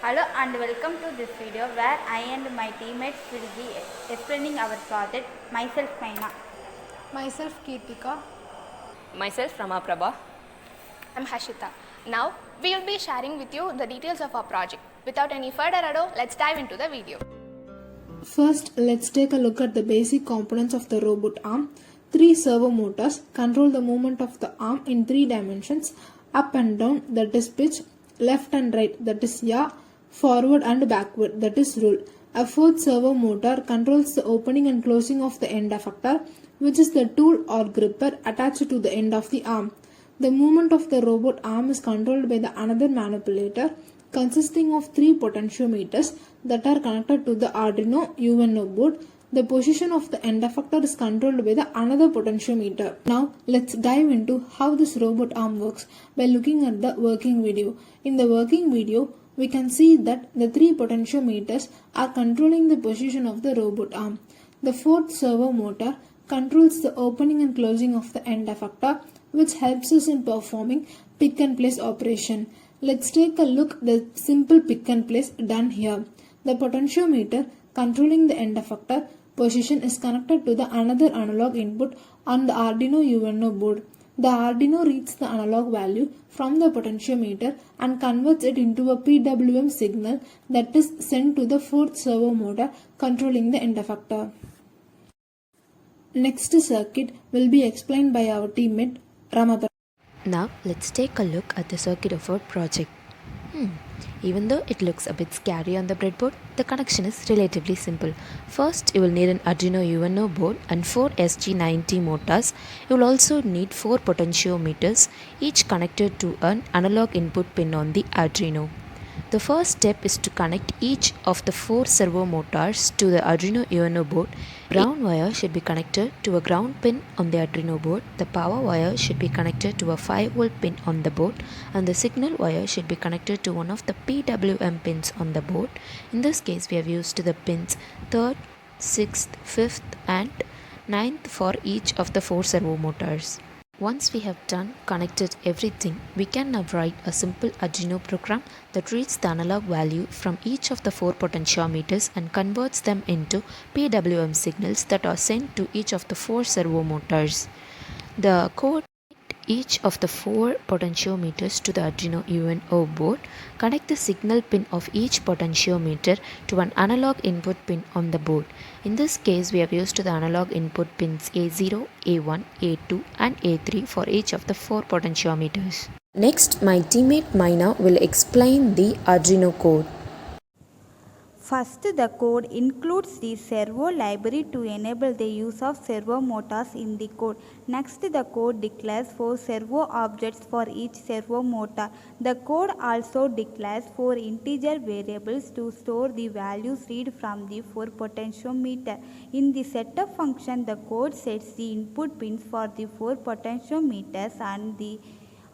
Hello and welcome to this video where I and my teammates will be explaining our project. Myself Maina. Myself Kirtika. Myself Ramaprabha. I'm Hashita. Now we will be sharing with you the details of our project. Without any further ado, let's dive into the video. First, let's take a look at the basic components of the robot arm. 3 servo motors control the movement of the arm in 3 dimensions: up and down, that is pitch; left and right, that is yaw; forward and backward, that is roll. A 4th servo motor controls the opening and closing of the end effector, which is the tool or gripper attached to the end of the arm. The movement of the robot arm is controlled by the another manipulator consisting of 3 potentiometers that are connected to the Arduino UNO board. The position of the end effector is controlled by the another potentiometer. Now let's dive into how this robot arm works by looking at the working video. In the working video, we can see that the 3 potentiometers are controlling the position of the robot arm. The 4th servo motor controls the opening and closing of the end effector, which helps us in performing pick and place operation. Let's take a look at the simple pick and place done here. The potentiometer controlling the end effector position is connected to the another analog input on the Arduino UNO board. The Arduino reads the analog value from the potentiometer and converts it into a PWM signal that is sent to the 4th servo motor controlling the end effector. Next circuit will be explained by our teammate Ramaprabha. Now let's take a look at the circuit of our project. Even though it looks a bit scary on the breadboard, the connection is relatively simple. First, you will need an Arduino UNO board and 4 SG90 motors. You will also need 4 potentiometers, each connected to an analog input pin on the Arduino. The first step is to connect each of the 4 servo motors to the Arduino UNO board. Ground wire should be connected to a ground pin on the Arduino board. The power wire should be connected to a 5-volt pin on the board, and the signal wire should be connected to one of the PWM pins on the board. In this case, we have used the pins 3rd, 6th, 5th and 9th for each of the 4 servo motors. Once we have connected everything, we can now write a simple Arduino program that reads the analog value from each of the 4 potentiometers and converts them into PWM signals that are sent to each of the 4 servo motors. The code each of the 4 potentiometers to the Arduino UNO board. Connect the signal pin of each potentiometer to an analog input pin on the board. In this case, we have used the analog input pins A0, A1, A2 and A3 for each of the 4 potentiometers. Next, my teammate Maina will explain the Arduino code. First, the code includes the servo library to enable the use of servo motors in the code. Next, the code declares 4 servo objects for each servo motor. The code also declares 4 integer variables to store the values read from the 4 potentiometer. In the setup function, the code sets the input pins for the 4 potentiometers and the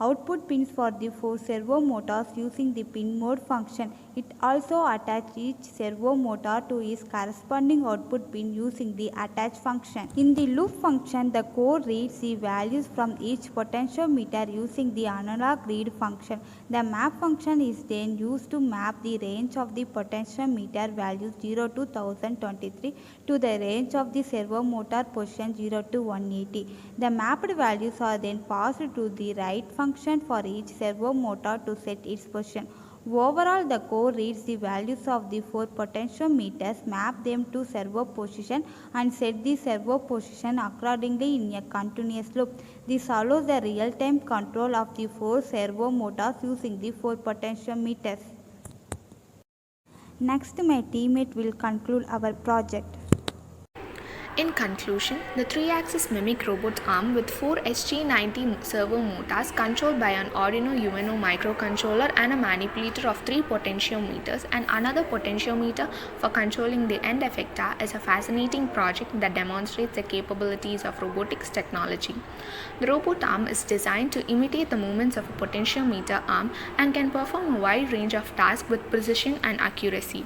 output pins for the 4 servo motors using the pin mode function. It also attaches each servo motor to its corresponding output pin using the attach function. In the loop function, the code reads the values from each potentiometer using the analog read function. The map function is then used to map the range of the potentiometer values 0 to 1023 to the range of the servo motor position 0 to 180. The mapped values are then passed to the write function for each servo motor to set its position. Overall, the code reads the values of the 4 potentiometers, map them to servo position and set the servo position accordingly in a continuous loop. This allows the real-time control of the 4 servo motors using the 4 potentiometers. Next, my teammate will conclude our project. In conclusion, the 3-axis mimic robot arm with 4 SG90 servo motors controlled by an Arduino UNO microcontroller and a manipulator of 3 potentiometers and another potentiometer for controlling the end effector is a fascinating project that demonstrates the capabilities of robotics technology. The robot arm is designed to imitate the movements of a potentiometer arm and can perform a wide range of tasks with precision and accuracy.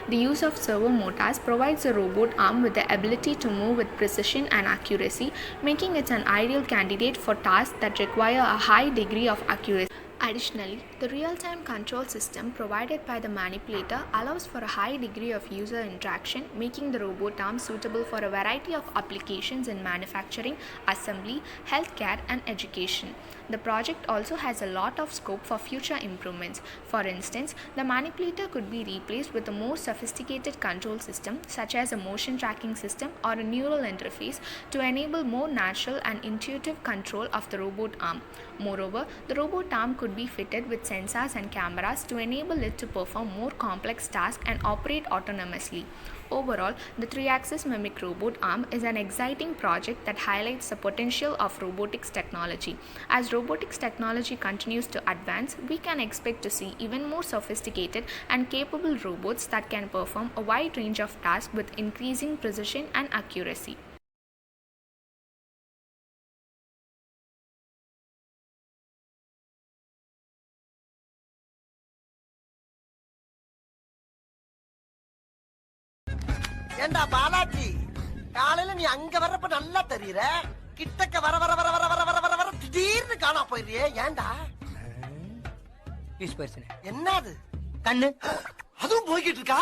The use of servo motors provides the robot arm with the ability to move with precision and accuracy, making it an ideal candidate for tasks that require a high degree of accuracy. Additionally, the real-time control system provided by the manipulator allows for a high degree of user interaction, making the robot arm suitable for a variety of applications in manufacturing, assembly, healthcare, and education. The project also has a lot of scope for future improvements. For instance, the manipulator could be replaced with a more sophisticated control system such as a motion tracking system or a neural interface to enable more natural and intuitive control of the robot arm. Moreover, the robot arm could be fitted with sensors and cameras to enable it to perform more complex tasks and operate autonomously. Overall, the 3-axis mimic robot arm is an exciting project that highlights the potential of robotics technology. As robotics technology continues to advance, we can expect to see even more sophisticated and capable robots that can perform a wide range of tasks with increasing precision and accuracy. ஏண்டா பாலாஜி, காலையில நீ அங்க வர்றப்ப நல்லா தெரியற, கிட்டக்க வர வர வர வர வர வர வர வர திடீர்னு காணா போயிடுறியே, ஏண்டா? என்னது கண்ணு அதுவும் போய்கிட்டு இருக்கா?